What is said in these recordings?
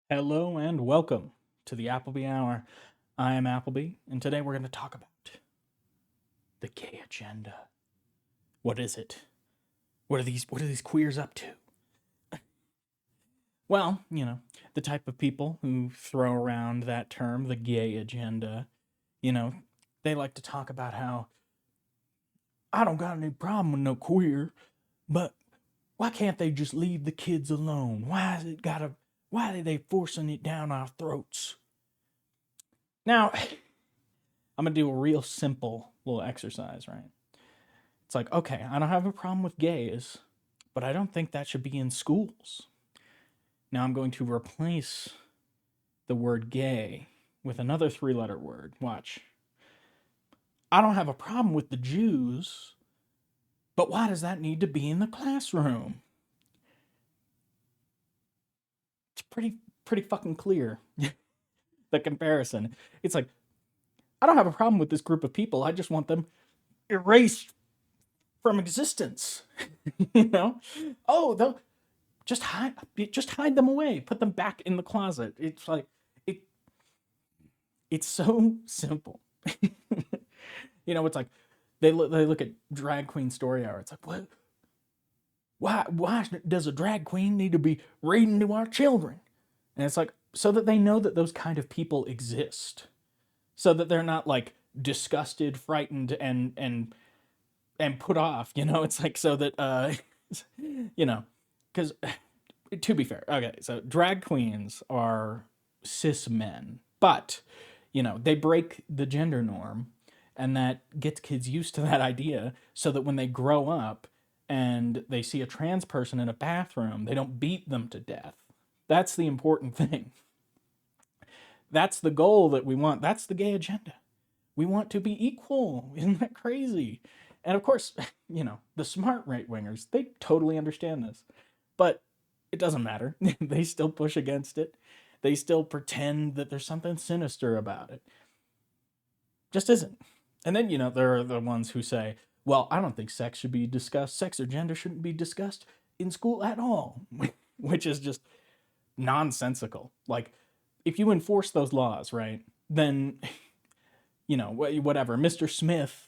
Hello and welcome to the Appleby Hour. I am Appleby, and today we're going to talk about the gay agenda. What is it? What are these queers up to? Well, the type of people who throw around that term, the gay agenda, you know, they like to talk about how I don't got any problem with no queer, but why can't they just leave the kids alone? Why are they forcing it down our throats? Now, I'm gonna do a real simple little exercise, right? It's like, okay, I don't have a problem with gays, but I don't think that should be in schools. Now I'm going to replace the word gay with another three-letter word. Watch. I don't have a problem with the Jews, but why does that need to be in the classroom? It's pretty fucking clear. The comparison. It's like, I don't have a problem with this group of people. I just want them erased from existence. you know? Oh, they'll just hide them away. Put them back in the closet. It's like it it's so simple. It's like they look at drag queen story hour. It's like, what? Why does a drag queen need to be reading to our children? And it's like so that they know that those kind of people exist, so that they're not like disgusted, frightened, and put off. It's like so that you know, because to be fair, okay, so drag queens are cis men, but they break the gender norm, and that gets kids used to that idea, so that when they grow up and they see a trans person in a bathroom, they don't beat them to death. That's the important thing. That's the goal that we want. That's the gay agenda. We want to be equal. Isn't that crazy? And of course, the smart right wingers, they totally understand this. But it doesn't matter. They still push against it. They still pretend that there's something sinister about it. Just isn't. And then, there are the ones who say, well, I don't think sex should be discussed. Sex or gender shouldn't be discussed in school at all, which is just nonsensical. Like, if you enforce those laws, right, then, whatever, Mr. Smith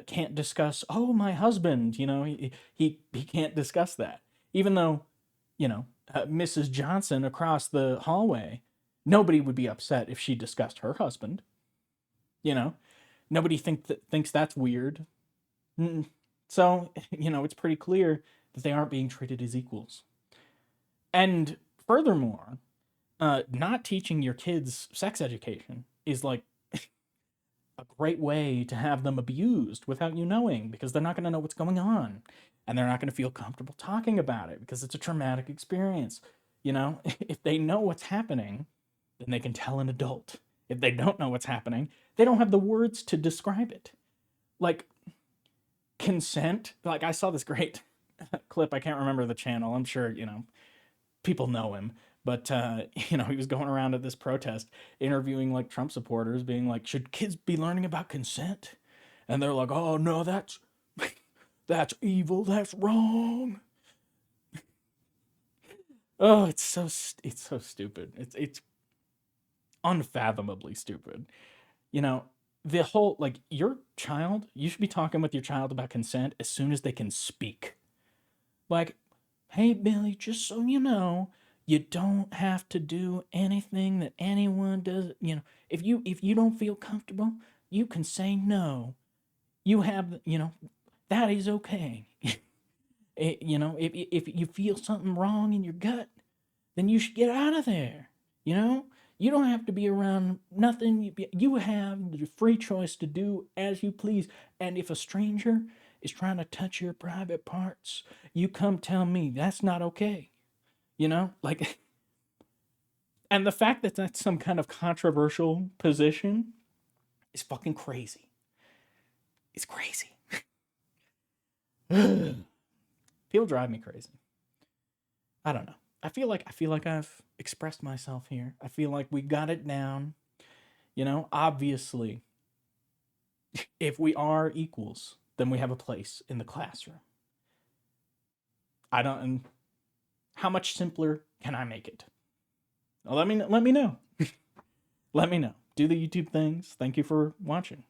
can't discuss, oh, my husband, he can't discuss that. Even though Mrs. Johnson across the hallway, nobody would be upset if she discussed her husband. You know, nobody thinks that's weird. So it's pretty clear that they aren't being treated as equals. And furthermore, not teaching your kids sex education is like a great way to have them abused without you knowing, because they're not going to know what's going on, and they're not going to feel comfortable talking about it because it's a traumatic experience. If they know what's happening, then they can tell an adult. If they don't know what's happening, they don't have the words to describe it. Like consent. Like I saw this great clip. I can't remember the channel. I'm sure, people know him. But he was going around at this protest interviewing like Trump supporters, being like, should kids be learning about consent? And they're like, oh no, that's evil, that's wrong. Oh, it's so stupid. It's unfathomably stupid. You know, the whole like your child, you should be talking with your child about consent as soon as they can speak. Like, hey Billy, just so you know, you don't have to do anything that anyone does. If you don't feel comfortable, you can say no. You have, that is okay. If you feel something wrong in your gut, then you should get out of there. You know, you don't have to be around nothing. You have the free choice to do as you please. And if a stranger is trying to touch your private parts, you come tell me that's not okay. Like, and the fact that that's some kind of controversial position is fucking crazy. It's crazy. People drive me crazy. I don't know. I feel like I've expressed myself here. I feel like we got it down. Obviously, if we are equals, then we have a place in the classroom. I don't. And how much simpler can I make it? Well, let me know. Let me know. Do the YouTube things. Thank you for watching.